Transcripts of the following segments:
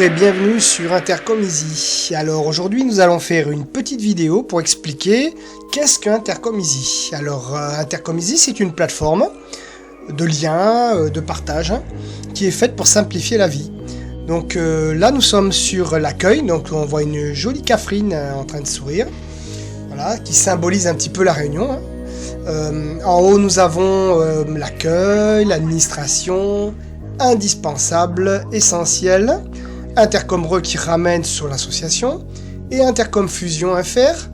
Bonjour et bienvenue sur Intercom Easy. Alors aujourd'hui nous allons faire une petite vidéo pour expliquer qu'est-ce qu'Intercom Easy. Alors Intercom Easy c'est une plateforme de liens, de partage qui est faite pour simplifier la vie. Donc là nous sommes sur l'accueil, donc on voit une jolie Catherine en train de sourire, voilà, qui symbolise un petit peu la réunion. En haut nous avons l'accueil, l'administration, indispensable, essentiel, Intercom Re qui ramène sur l'association et Intercom Fusion FR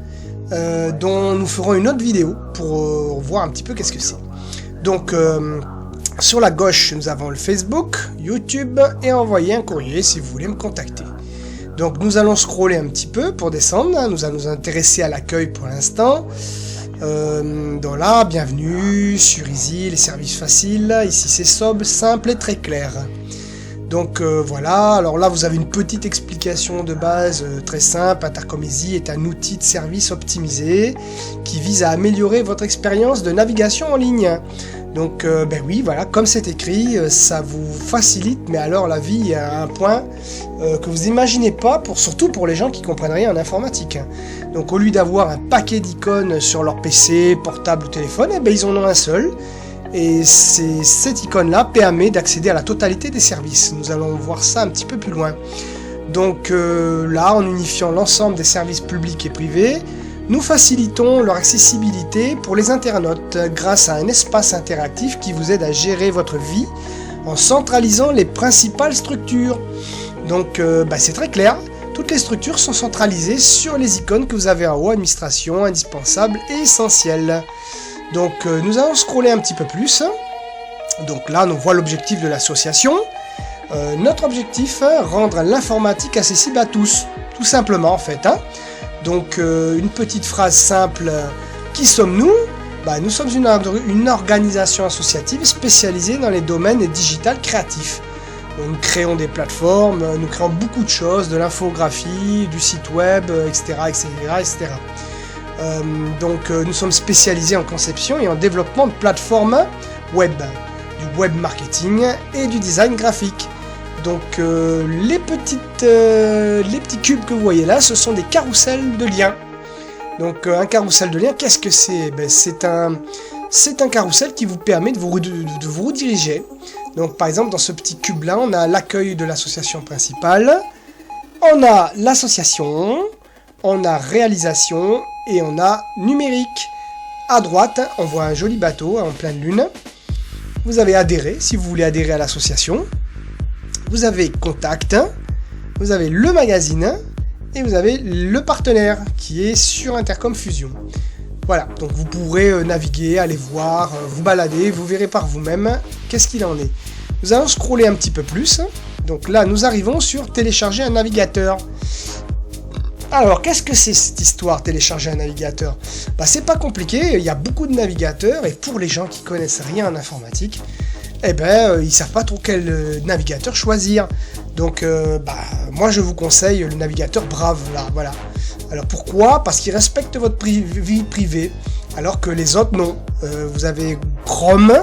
dont nous ferons une autre vidéo pour voir un petit peu qu'est-ce que c'est. Donc sur la gauche nous avons le Facebook, YouTube et envoyer un courrier si vous voulez me contacter. Donc nous allons scroller un petit peu pour descendre, nous allons nous intéresser à l'accueil pour l'instant. Donc là, bienvenue sur Easy, les services faciles, ici c'est sobre, simple et très clair. Donc voilà, alors là vous avez une petite explication de base très simple. Intercom Easy est un outil de service optimisé qui vise à améliorer votre expérience de navigation en ligne. Donc ben oui, voilà, comme c'est écrit, ça vous facilite, mais alors la vie à un point que vous imaginez pas, surtout pour les gens qui comprennent rien en informatique. Donc au lieu d'avoir un paquet d'icônes sur leur PC, portable ou téléphone, eh ben, ils en ont un seul. Et cette icône-là permet d'accéder à la totalité des services. Nous allons voir ça un petit peu plus loin. Donc là, en unifiant l'ensemble des services publics et privés, nous facilitons leur accessibilité pour les internautes grâce à un espace interactif qui vous aide à gérer votre vie en centralisant les principales structures. Donc c'est très clair, toutes les structures sont centralisées sur les icônes que vous avez en haut, administration, indispensable et essentiel. Donc nous allons scroller un petit peu plus. Donc là, on voit l'objectif de l'association. Notre objectif, rendre l'informatique accessible à tous, tout simplement en fait. Donc une petite phrase simple, qui sommes-nous ? Nous sommes une organisation associative spécialisée dans les domaines digital créatifs. Nous créons des plateformes, nous créons beaucoup de choses, de l'infographie, du site web, etc. etc. Donc nous sommes spécialisés en conception et en développement de plateformes web, du web marketing et du design graphique. Donc les petits cubes que vous voyez là, ce sont des carousels de liens. Donc un carrousel de liens, qu'est-ce que c'est ? C'est un carrousel qui vous permet de vous rediriger. Donc par exemple dans ce petit cube là, on a l'accueil de l'association principale, on a l'association, on a réalisation et on a numérique. À droite, on voit un joli bateau en pleine lune. Vous avez adhéré si vous voulez adhérer à l'association. Vous avez contact, vous avez le magazine et vous avez le partenaire qui est sur Intercom Fusion. Voilà, donc vous pourrez naviguer, aller voir, vous balader, vous verrez par vous-même qu'est-ce qu'il en est. Nous allons scroller un petit peu plus. Donc là, nous arrivons sur télécharger un navigateur. Alors, qu'est-ce que c'est cette histoire, télécharger un navigateur ? C'est pas compliqué, il y a beaucoup de navigateurs et pour les gens qui connaissent rien en informatique, ils savent pas trop quel navigateur choisir. Donc moi je vous conseille le navigateur Brave là, voilà. Alors pourquoi ? Parce qu'il respecte votre vie privée, alors que les autres non. Vous avez Chrome,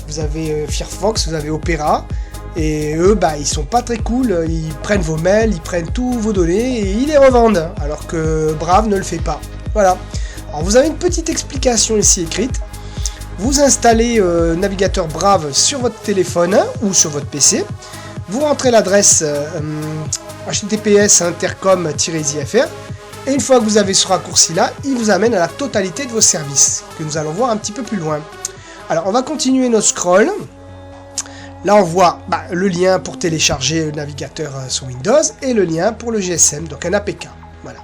vous avez Firefox, vous avez Opera, et eux ils sont pas très cool, ils prennent vos mails, ils prennent tous vos données et ils les revendent, alors que Brave ne le fait pas. Voilà. Alors vous avez une petite explication ici écrite. Vous installez navigateur Brave sur votre téléphone ou sur votre PC. Vous rentrez l'adresse https intercom-easy.fr et une fois que vous avez ce raccourci là, il vous amène à la totalité de vos services que nous allons voir un petit peu plus loin. Alors on va continuer notre scroll. Là on voit le lien pour télécharger le navigateur sur Windows et le lien pour le GSM, donc un APK. Voilà.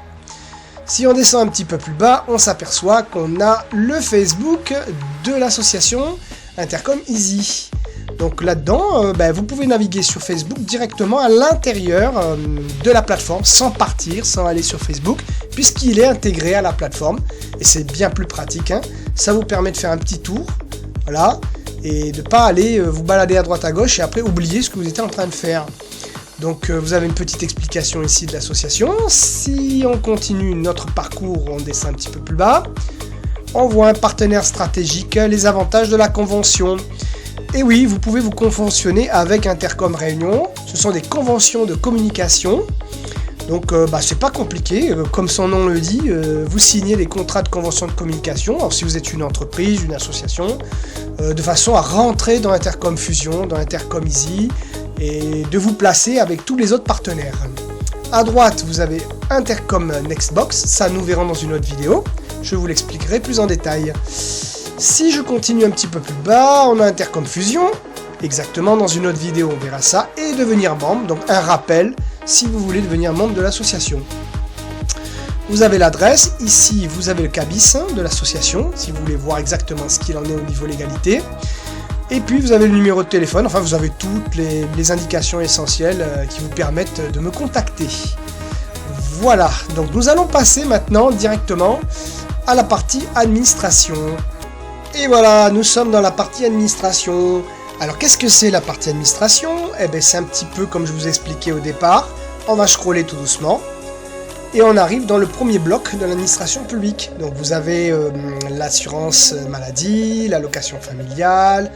Si on descend un petit peu plus bas, on s'aperçoit qu'on a le Facebook de l'association Intercom Easy. Donc là-dedans, vous pouvez naviguer sur Facebook directement à l'intérieur de la plateforme, sans partir, sans aller sur Facebook, puisqu'il est intégré à la plateforme. Et c'est bien plus pratique. Ça vous permet de faire un petit tour, voilà, et de ne pas aller vous balader à droite à gauche et après oublier ce que vous étiez en train de faire. Donc vous avez une petite explication ici de l'association. Si on continue notre parcours, on descend un petit peu plus bas. On voit un partenaire stratégique, les avantages de la convention. Et oui, vous pouvez vous conventionner avec Intercom Réunion. Ce sont des conventions de communication. Donc c'est pas compliqué, comme son nom le dit, vous signez des contrats de convention de communication, alors si vous êtes une entreprise, une association, de façon à rentrer dans Intercom Fusion, dans Intercom Easy, et de vous placer avec tous les autres partenaires. À droite, vous avez Intercom Nextbox, ça nous verrons dans une autre vidéo, je vous l'expliquerai plus en détail. Si je continue un petit peu plus bas, on a Intercom Fusion, exactement dans une autre vidéo on verra ça, et devenir membre, donc un rappel, si vous voulez devenir membre de l'association. Vous avez l'adresse, ici vous avez le cabis de l'association, si vous voulez voir exactement ce qu'il en est au niveau légalité. Et puis vous avez le numéro de téléphone, enfin vous avez toutes les indications essentielles qui vous permettent de me contacter. Voilà, donc nous allons passer maintenant directement à la partie administration. Et voilà, nous sommes dans la partie administration. Alors qu'est-ce que c'est la partie administration? Eh bien c'est un petit peu comme je vous ai expliqué au départ. On va scroller tout doucement. Et on arrive dans le premier bloc de l'administration publique. Donc vous avez l'assurance maladie, l'allocation familiale,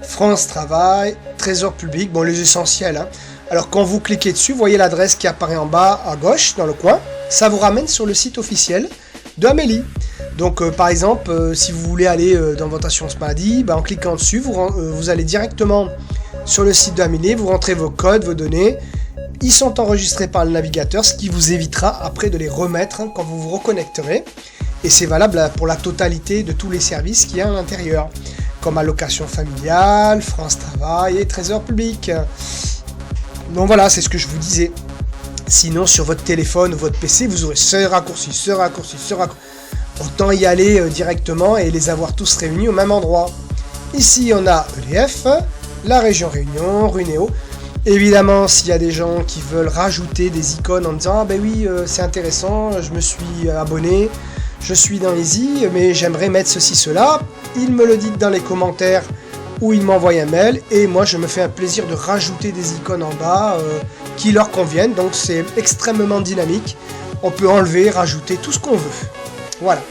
France Travail, Trésor public, bon les essentiels. Hein. Alors quand vous cliquez dessus, vous voyez l'adresse qui apparaît en bas à gauche dans le coin. Ça vous ramène sur le site officiel de Amélie. Donc par exemple, si vous voulez aller dans votre assurance maladie, en cliquant dessus, vous allez directement sur le site d'Amélie, vous rentrez vos codes, vos données. Ils sont enregistrés par le navigateur, ce qui vous évitera après de les remettre quand vous vous reconnecterez. Et c'est valable pour la totalité de tous les services qu'il y a à l'intérieur, comme allocation familiale, France Travail et Trésor public. Donc voilà, c'est ce que je vous disais. Sinon, sur votre téléphone ou votre PC, vous aurez ce raccourci. Autant y aller directement et les avoir tous réunis au même endroit. Ici, on a EDF, la région Réunion, Runeo. Évidemment, s'il y a des gens qui veulent rajouter des icônes en disant « Ah ben oui, c'est intéressant, je me suis abonné, je suis dans Easy, mais j'aimerais mettre ceci, cela », ils me le disent dans les commentaires ou ils m'envoient un mail et moi je me fais un plaisir de rajouter des icônes en bas qui leur conviennent. Donc c'est extrêmement dynamique, on peut enlever, rajouter tout ce qu'on veut. Voilà,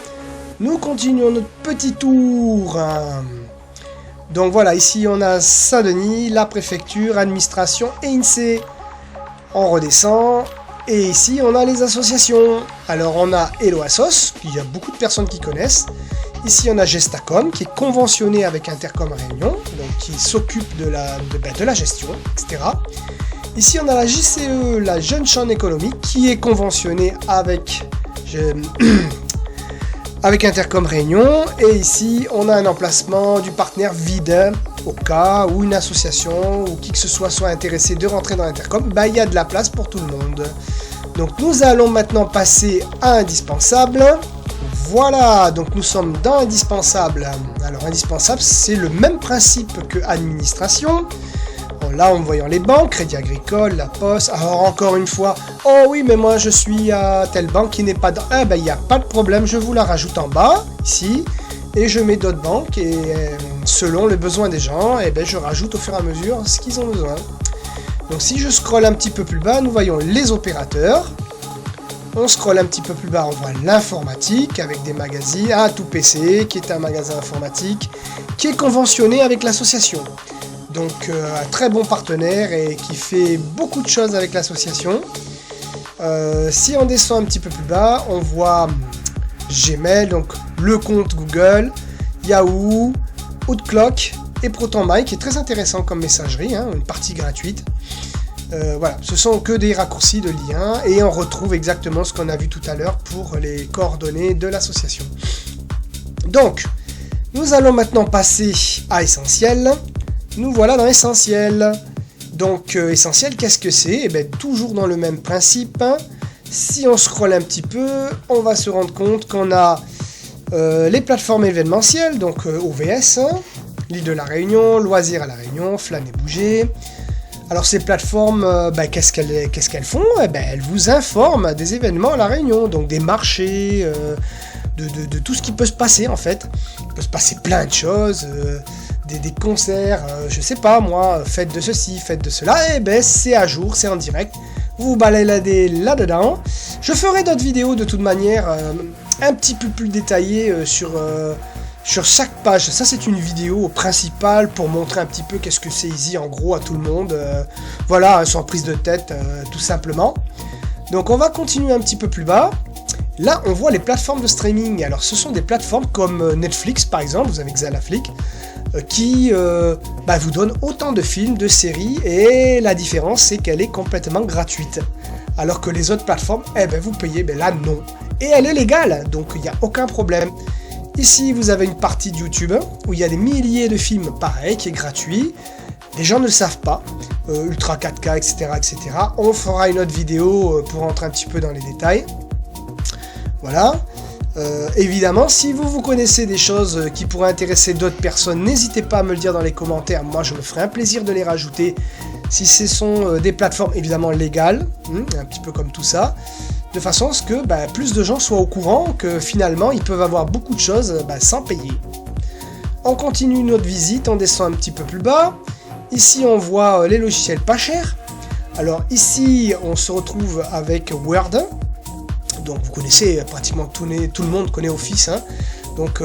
nous continuons notre petit tour. Donc voilà, ici on a Saint-Denis, la préfecture, administration et INSEE. On redescend et ici on a les associations. Alors on a Hello Assos, il y a beaucoup de personnes qui connaissent. Ici on a Gestacom qui est conventionné avec Intercom Réunion, donc qui s'occupe de la gestion, etc. Ici on a la JCE, la Jeune Chambre économique, qui est conventionnée avec Intercom Réunion, et ici on a un emplacement du partenaire vide au cas où une association ou qui que ce soit intéressé de rentrer dans Intercom, il y a de la place pour tout le monde. Donc nous allons maintenant passer à indispensable. Voilà, donc nous sommes dans indispensable. Alors indispensable, c'est le même principe que administration. Bon, là, en voyant les banques, Crédit Agricole, La Poste. Alors encore une fois, oh oui, mais moi je suis à telle banque qui n'est pas dans. Il n'y a pas de problème, je vous la rajoute en bas, ici, et je mets d'autres banques, et selon les besoins des gens, je rajoute au fur et à mesure ce qu'ils ont besoin. Donc si je scrolle un petit peu plus bas, nous voyons les opérateurs. On scrolle un petit peu plus bas, on voit l'informatique avec des magazines. Tout PC, qui est un magasin informatique, qui est conventionné avec l'association. Donc un très bon partenaire et qui fait beaucoup de choses avec l'association. Si on descend un petit peu plus bas, on voit Gmail, donc le compte Google, Yahoo, Outlook et ProtonMail, qui est très intéressant comme messagerie, une partie gratuite. Voilà, ce sont que des raccourcis de liens et on retrouve exactement ce qu'on a vu tout à l'heure pour les coordonnées de l'association. Donc, nous allons maintenant passer à Essentiel. Nous voilà dans Essentiel. Donc, Essentiel, qu'est-ce que c'est? Toujours dans le même principe. Si on scrolle un petit peu, on va se rendre compte qu'on a les plateformes événementielles, donc OVS, l'île de la Réunion, Loisirs à la Réunion, Flâner et Bouger. Alors ces plateformes, qu'est-ce qu'elles font? Elles vous informent des événements à la Réunion, donc des marchés, de tout ce qui peut se passer en fait. Il peut se passer plein de choses, des concerts, je sais pas moi, fête de ceci, fête de cela, c'est à jour, c'est en direct. Vous baladez là-dedans. Je ferai d'autres vidéos de toute manière, un petit peu plus détaillées sur Sur chaque page, ça c'est une vidéo principale pour montrer un petit peu qu'est-ce que c'est Easy en gros à tout le monde. Voilà, sans prise de tête, tout simplement. Donc on va continuer un petit peu plus bas. Là, on voit les plateformes de streaming. Alors ce sont des plateformes comme Netflix par exemple, vous avez Xalaflix, qui vous donne autant de films, de séries, et la différence c'est qu'elle est complètement gratuite. Alors que les autres plateformes, vous payez, là non. Et elle est légale, donc il n'y a aucun problème. Ici, vous avez une partie de YouTube où il y a des milliers de films, pareil, qui est gratuit. Les gens ne le savent pas. Ultra 4K, etc., etc. On fera une autre vidéo pour rentrer un petit peu dans les détails. Voilà. Évidemment, si vous connaissez des choses qui pourraient intéresser d'autres personnes, n'hésitez pas à me le dire dans les commentaires. Moi, je me ferai un plaisir de les rajouter. Si ce sont des plateformes évidemment légales, un petit peu comme tout ça. De façon à ce que plus de gens soient au courant que finalement ils peuvent avoir beaucoup de choses sans payer. On continue notre visite, on descend un petit peu plus bas. Ici on voit les logiciels pas chers. Alors ici on se retrouve avec Word. Donc vous connaissez pratiquement tout le monde connaît Office. Donc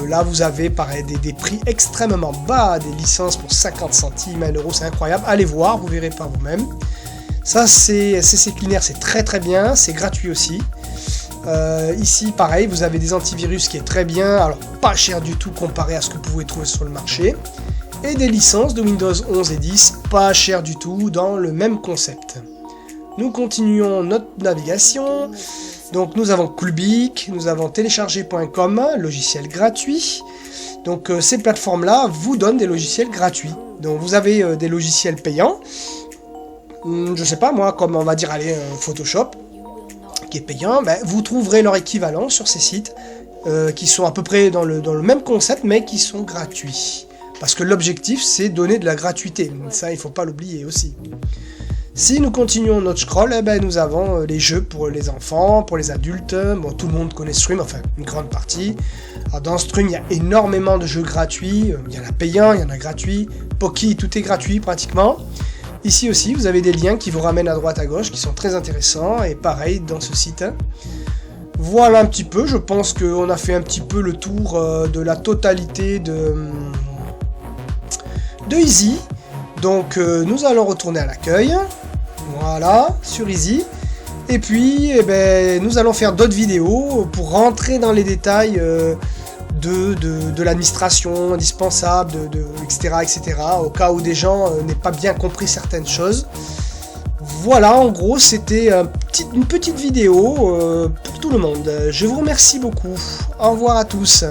là vous avez pareil, des prix extrêmement bas, des licences pour 50 centimes, 1 euro, c'est incroyable. Allez voir, vous verrez par vous-même. Ça c'est CC Cleaner, c'est très bien, c'est gratuit aussi. Ici pareil, vous avez des antivirus qui est très bien, alors pas cher du tout comparé à ce que vous pouvez trouver sur le marché. Et des licences de Windows 11 et 10, pas cher du tout, dans le même concept. Nous continuons notre navigation. Donc nous avons Clubic, nous avons télécharger.com, logiciel gratuit. Donc ces plateformes-là vous donnent des logiciels gratuits. Donc vous avez des logiciels payants. Je sais pas moi, comme on va dire Photoshop, qui est payant, vous trouverez leur équivalent sur ces sites, qui sont à peu près dans le même concept, mais qui sont gratuits. Parce que l'objectif, c'est donner de la gratuité. Ça, il faut pas l'oublier aussi. Si nous continuons notre scroll, nous avons les jeux pour les enfants, pour les adultes. Bon, tout le monde connaît Stream, enfin une grande partie. Alors, dans Stream, il y a énormément de jeux gratuits. Il y en a payants, il y en a gratuits. Poki, tout est gratuit pratiquement. Ici aussi, vous avez des liens qui vous ramènent à droite à gauche, qui sont très intéressants. Et pareil dans ce site. Voilà un petit peu. Je pense qu'on a fait un petit peu le tour de la totalité de Easy. Donc nous allons retourner à l'accueil. Voilà, sur Easy. Et puis, nous allons faire d'autres vidéos pour rentrer dans les détails de l'administration indispensable, etc., etc., au cas où des gens n'aient pas bien compris certaines choses. Voilà, en gros, c'était une petite vidéo pour tout le monde. Je vous remercie beaucoup. Au revoir à tous.